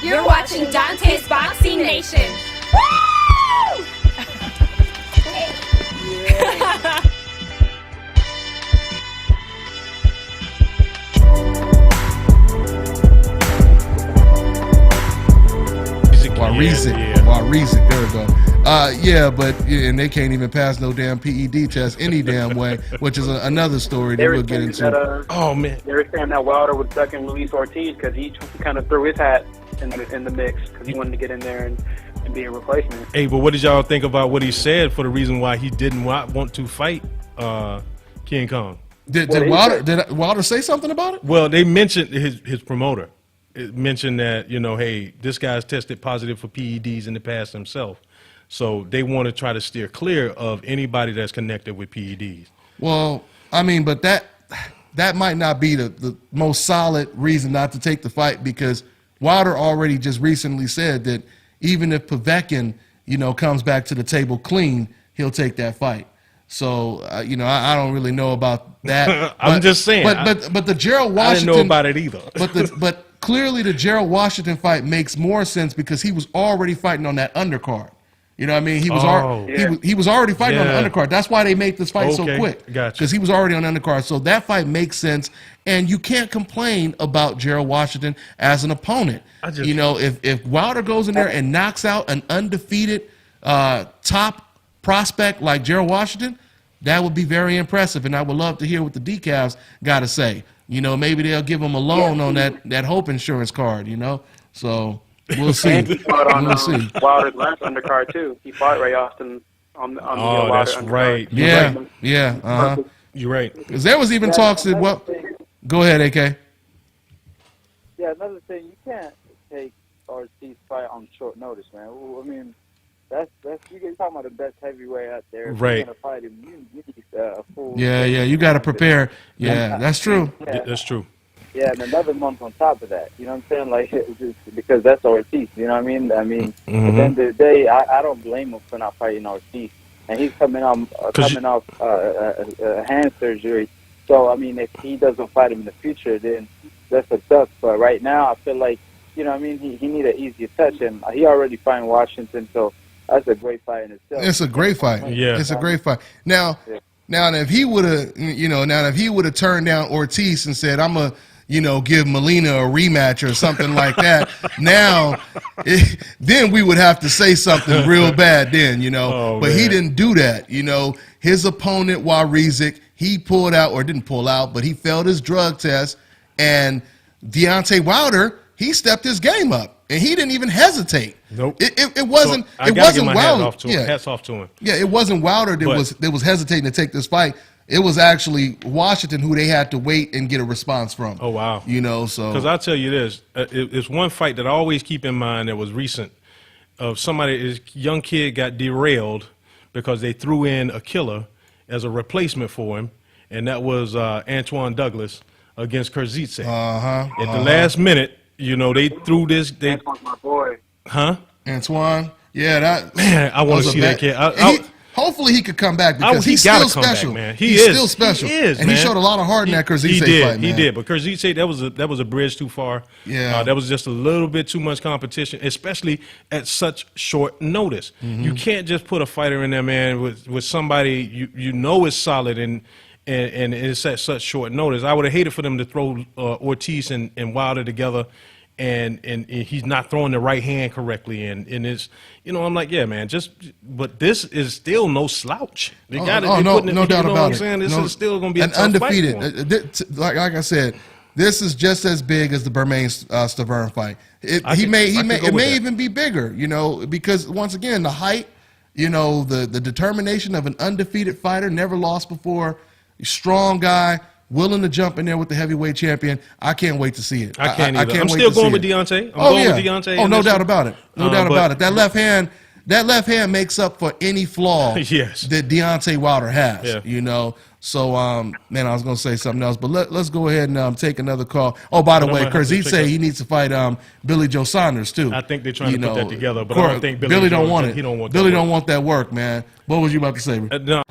You're watching Dante's Boxing Nation. Woo! WILDER, there we go. And they can't even pass no damn PED test any damn way, which is another story that we'll get into. Oh man, they were saying that Wilder was second Luis Ortiz because he kind of threw his hat in the mix because he wanted to get in there and be a replacement. Hey, but what did y'all think about what he said for the reason why he didn't want to fight King Kong? Did Wilder say something about it? Well, they mentioned his promoter. It mentioned that, hey, this guy's tested positive for PEDs in the past himself. So they want to try to steer clear of anybody that's connected with PEDs. Well, I mean, but that might not be the most solid reason not to take the fight, because Wilder already just recently said that even if Povetkin, comes back to the table clean, he'll take that fight. So, I don't really know about that. I'm just saying. But the Gerald Washington. I didn't know about it either. but clearly the Gerald Washington fight makes more sense because he was already fighting on that undercard. You know what I mean? He was already fighting on the undercard. That's why they made this fight so quick. Gotcha. Because he was already on the undercard. So that fight makes sense. And you can't complain about Gerald Washington as an opponent. If Wilder goes in there and knocks out an undefeated top prospect like Gerald Washington, that would be very impressive. And I would love to hear what the decals got to say. Maybe they'll give him a loan on that Hope insurance card, So we'll see. And he fought on Wilder's last undercard, too. He fought Ray Austin on the Wilder that's undercard. right. You're right. Because there was even talks that, go ahead, AK. Yeah, another thing, you can't take Ortiz fight on short notice, man. I mean, that's you're talking about the best heavyweight out there. If right. You're gonna fight him, you need a full. Yeah, you got to prepare. Yeah, that's true. That's true. Yeah, and another month on top of that. You know what I'm saying? Like, it's just because that's Ortiz. You know what I mean? At the end of the day, I don't blame him for not fighting Ortiz. And he's coming off hand surgery. So I mean, if he doesn't fight him in the future, then that's a suck. But right now, I feel like, he need an easier touch, and he already fought Washington, so that's a great fight in itself. It's a great fight. Yeah, it's a great fight. Now if he would have, turned down Ortiz and said, I'm a give Molina a rematch or something like that, then we would have to say something real bad then, but he didn't do that. His opponent, Warizik, he pulled out, or didn't pull out, but he failed his drug test, and Deontay Wilder, he stepped his game up, and he didn't even hesitate. Nope. It wasn't Wilder. Hats off to him. Yeah, it wasn't Wilder that was hesitating to take this fight. It was actually Washington who they had to wait and get a response from. Oh, wow. So. Because I'll tell you this, it's one fight that I always keep in mind that was recent of somebody, this young kid got derailed because they threw in a killer as a replacement for him, and that was Antoine Douglas against Kurzice. At the last minute, they threw this. Antoine's my boy. Huh? Antoine? Yeah, man, I want to see that kid. Hopefully he could come back because he's still special. Back, man. He's still special. He is, and man. he showed a lot of heart in that Kurzice fight, man. He did, but Kurzice, that was a bridge too far. Yeah. That was just a little bit too much competition, especially at such short notice. You can't just put a fighter in there, man, with somebody you know is solid and it's at such short notice. I would have hated for them to throw Ortiz and Wilder together, and he's not throwing the right hand correctly, and it's, I'm like, yeah, man, but this is still no slouch. They got it. No doubt about it. This is still going to be a undefeated. Like I said, this is just as big as the Bermain-Stavern fight. It may even be bigger, because once again, the height, the determination of an undefeated fighter, never lost before, strong guy, willing to jump in there with the heavyweight champion. I can't wait to see it. I can't either. I'm still going with Deontay. I'm going with Deontay. Oh, no doubt about it. No doubt about it. That left hand makes up for any flaw that Deontay Wilder has. Yeah. So, man, I was going to say something else, but let's go ahead and take another call. Oh, by the way, Kurzice, he needs to fight Billy Joe Saunders too. I think they're trying to put that together, but I don't think Billy don't want it. He don't want Billy don't want that work, man. What was you about to say? No.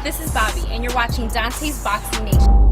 This is Bobby, and you're watching Dante's Boxing Nation.